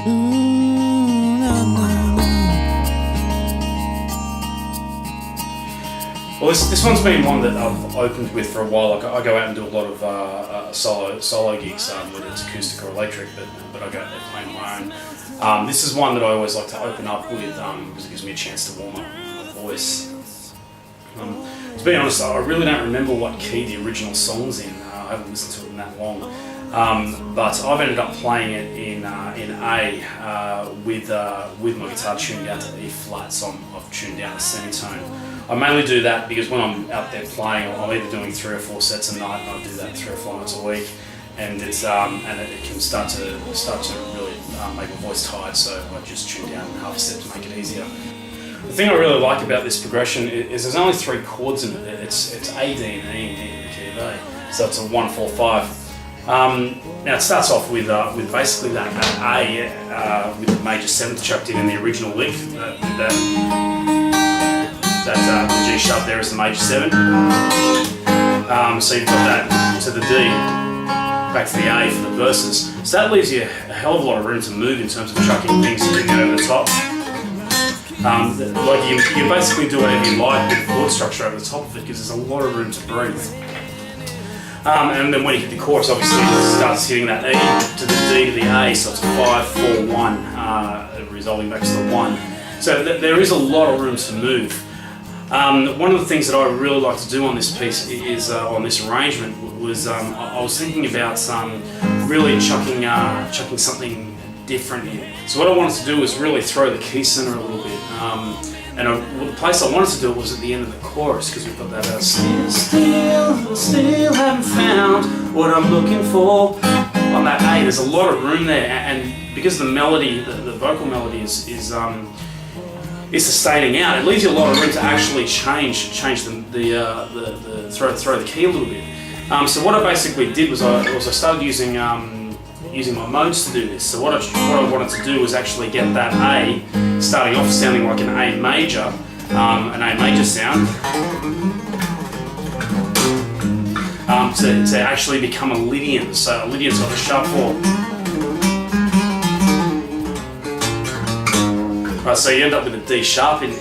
Well, this one's been one that I've opened with for a while. Like, I go out and do a lot of solo gigs, whether it's acoustic or electric, but I go out there playing on my own. This is one that I always like to open up with because it gives me a chance to warm up my voice. To be honest, I really don't remember what key the original song's in. I haven't listened to it in that long. But I've ended up playing it in A with my guitar tuned down to E flat, so I've tuned down a semitone. I mainly do that because when I'm out there playing, I'm either doing 3 or 4 sets a night, and I do that 3 or 4 nights a week, and it can start to really make my voice tired. So I just tune down half a step to make it easier. The thing I really like about this progression is there's only 3 chords in it. It's A, D, and E, and D in the key of A. So it's a 1, 4, 5. Now it starts off with basically that A with the major 7th chucked in the original lick. The G sharp there is the major 7. So you've got that to the D, back to the A for the verses. So that leaves you a hell of a lot of room to move in terms of chucking things in over the top. Like you can basically do whatever you like with the chord structure over the top of it because there's a lot of room to breathe. And then when you hit the chorus, obviously it starts hitting that E to the D to the A, so it's a 5, 4, 1, resolving back to the 1. So there is a lot of room to move. One of the things that I really like to do on this piece is, on this arrangement, was I was thinking about really chucking something different in. So what I wanted to do was really throw the key center a little bit. The place I wanted to do it was at the end of the chorus, because we've got that still haven't found what I'm looking for. On that A, there's a lot of room there, and because the melody, the vocal melody is sustaining out, it leaves you a lot of room to actually change the throw the key a little bit. So what I basically did was I started using my modes to do this. So what I wanted to do was actually get that A starting off sounding like an A major sound, to actually become a Lydian. So a Lydian's got a sharp 4. Right, so you end up with a D sharp in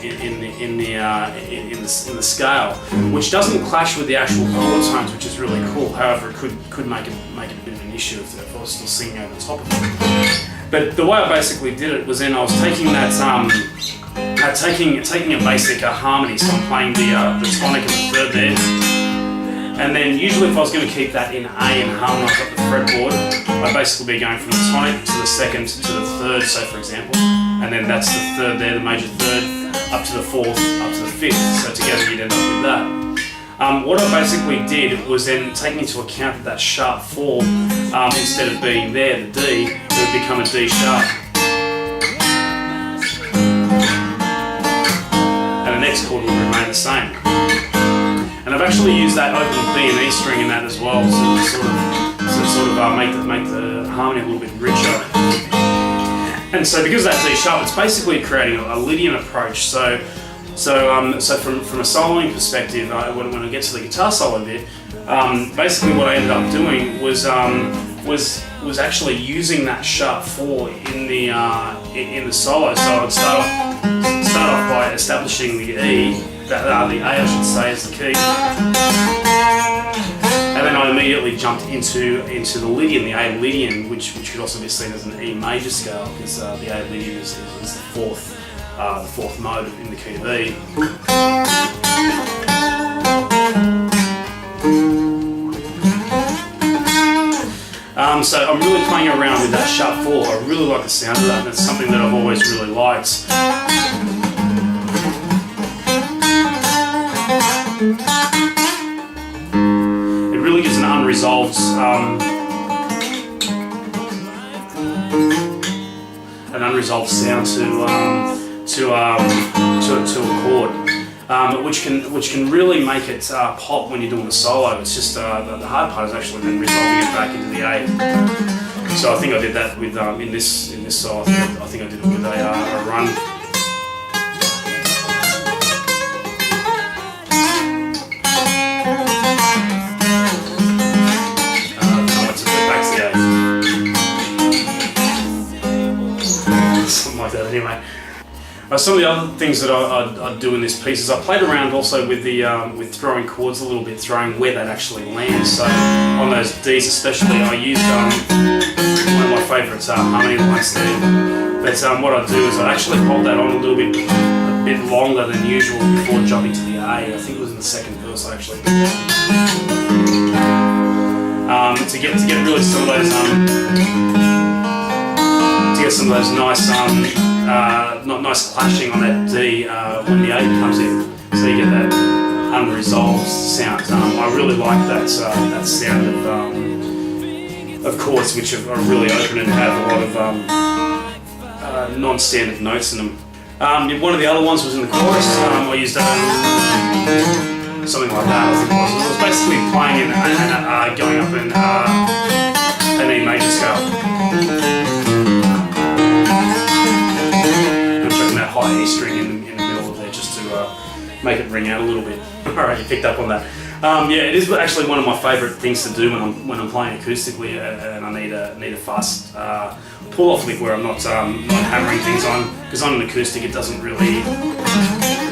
the scale, which doesn't clash with the actual chord tones, which is really cool. However, it could make it a bit of an issue if I was still singing over the top of it. But the way I basically did it was then I was taking that taking a basic harmony. So I'm playing the tonic and the third there, and then usually if I was going to keep that in A and harmonise up the fretboard, I'd basically be going from the tonic to the 2nd to the 3rd, so for example. And then that's the 3rd there, the major 3rd, up to the 4th, up to the 5th. So together you'd end up with that. What I basically did was then take into account that sharp 4, instead of being there, the D, it would become a D sharp. And the next chord would remain the same. And I've actually used that open B and E string in that as well, to sort of make the harmony a little bit richer. And so because of that D sharp, it's basically creating a Lydian approach. So from a soloing perspective, when I get to the guitar solo bit, basically what I ended up doing was actually using that sharp 4 in the solo. So I'd start off by establishing the E, the A I should say, as the key. And then I immediately jumped into the Lydian, the A Lydian, which could also be seen as an E major scale, because the A Lydian is the 4th mode in the key of E. So I'm really playing around with that sharp 4. I really like the sound of that, and it's something that I've always really liked. It really gives an unresolved sound to a chord, which can really make it pop when you're doing the solo. It's just the hard part is actually then resolving it back into the A. So I think I did that with in this solo. I think I did it with a run. Some of the other things that I do in this piece is I played around also with the with throwing chords a little bit, throwing where that actually lands. So on those Ds especially, I used one of my favourites, harmony lines there. But what I do is I actually hold that on a bit longer than usual before jumping to the A. I think it was in the second verse actually. To get really some of those nice nice clashing on that D when the A comes in, so you get that unresolved sound. I really like that sound of chords which are really open and have a lot of non-standard notes in them. One of the other ones was in the chorus. I used something like that. I think it was basically playing in going up in an E major scale. High E string in the middle of there just to make it ring out a little bit. Alright, you picked up on that. Yeah, it is actually one of my favourite things to do when I'm playing acoustically, and I need a fast pull-off lick where I'm not hammering things on, because on an acoustic it doesn't really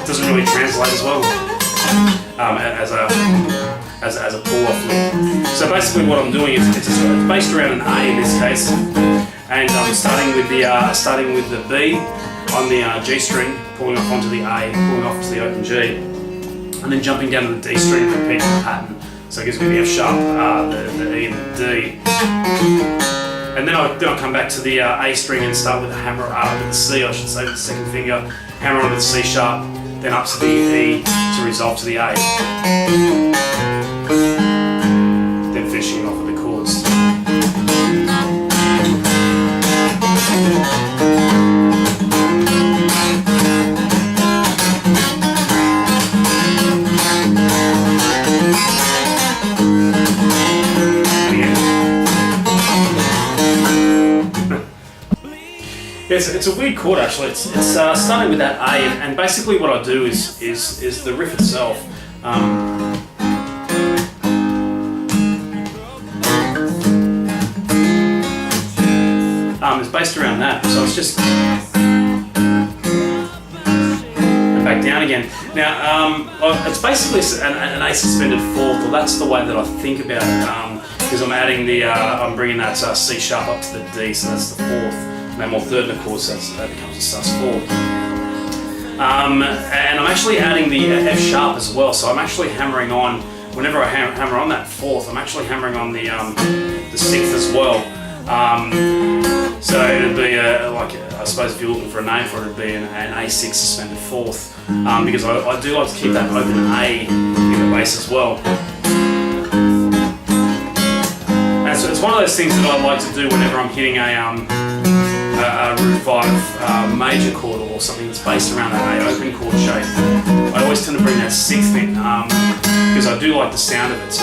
translate as well as a pull-off lick. So basically what I'm doing is it's based around an A in this case, and I'm starting with the B on the G string, pulling off onto the A, pulling off to the open G, and then jumping down to the D string, repeating the pattern. So it gives me the F sharp, the E and the D. And then I'll come back to the A string and start with a hammer with the C, I should say, with the second finger, hammer onto the C sharp, then up to the E to resolve to the A. Then finishing off with the chords. It's a weird chord actually. It's starting with that A, and basically what I do is the riff itself. It's based around that, so it's just and back down again. Now it's basically an A suspended fourth, or that's the way that I think about it, because I'm adding I'm bringing that C sharp up to the D, so that's the fourth. No more third in the chord, so that becomes a sus4. And I'm actually adding the F sharp as well, so I'm actually hammering on, whenever I hammer on that fourth, I'm actually hammering on the sixth as well. So it'd be I suppose if you're looking for a name for it, it'd be an A6 suspended fourth, because I do like to keep that open A in the bass as well. And so it's one of those things that I like to do whenever I'm hitting a root 5 major chord or something that's based around that A open chord shape. I always tend to bring that sixth in, because I do like the sound of it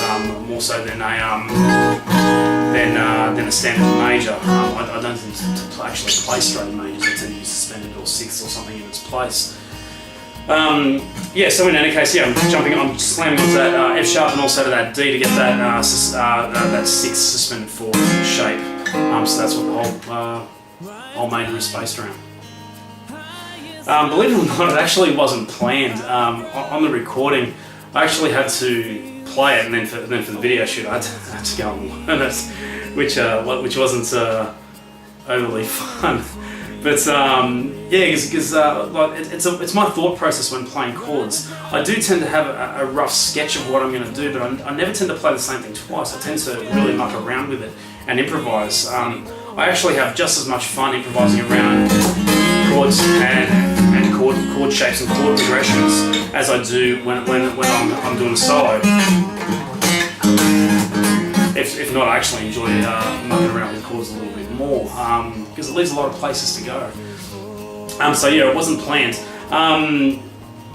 more so than a standard major. I don't tend to actually play straight majors. I tend to use suspended or sixth or something in its place. Yeah, so in any case, yeah, I'm slamming onto that F sharp and also to that D to get that sixth suspended fourth shape. So that's what the whole major is based around. Believe it or not, it actually wasn't planned. On the recording, I actually had to play it, and then for the video shoot, I had to go and learn it, which wasn't overly fun. But yeah, because it's my thought process when playing chords. I do tend to have a rough sketch of what I'm going to do, but I never tend to play the same thing twice. I tend to really muck around with it and improvise. I actually have just as much fun improvising around chords and chord shapes and chord progressions as I do when I'm doing a solo. If not, I actually enjoy mucking around with chords a little bit more, because it leaves a lot of places to go. So yeah, it wasn't planned,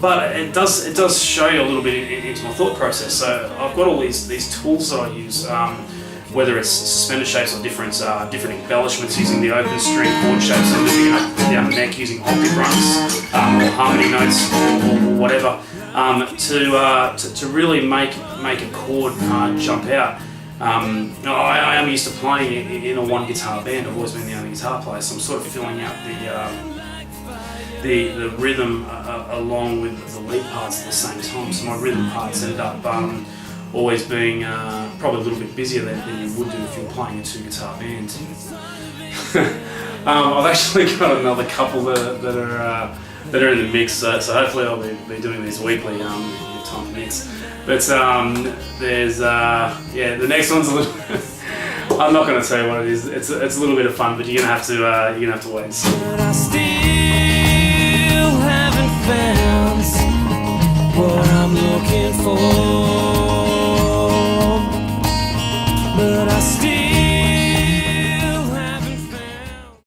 but it does show you a little bit into my thought process. So I've got all these tools that I use, whether it's suspended shapes or different embellishments using the open string chord shapes, so moving it up down the neck using octave runs or harmony notes or whatever, to really make a chord jump out. I am used to playing in a one guitar band. I've always been the only guitar player, so I'm sort of filling out the rhythm along with the lead parts at the same time. So my rhythm parts ended up always being probably a little bit busier than you would do if you were playing a 2-guitar band. I've actually got another couple that are in the mix, so hopefully I'll be doing these weekly. Time to mix, but there's the next one's a little. I'm not going to tell you what it is. It's a little bit of fun, but you're gonna have to wait and see.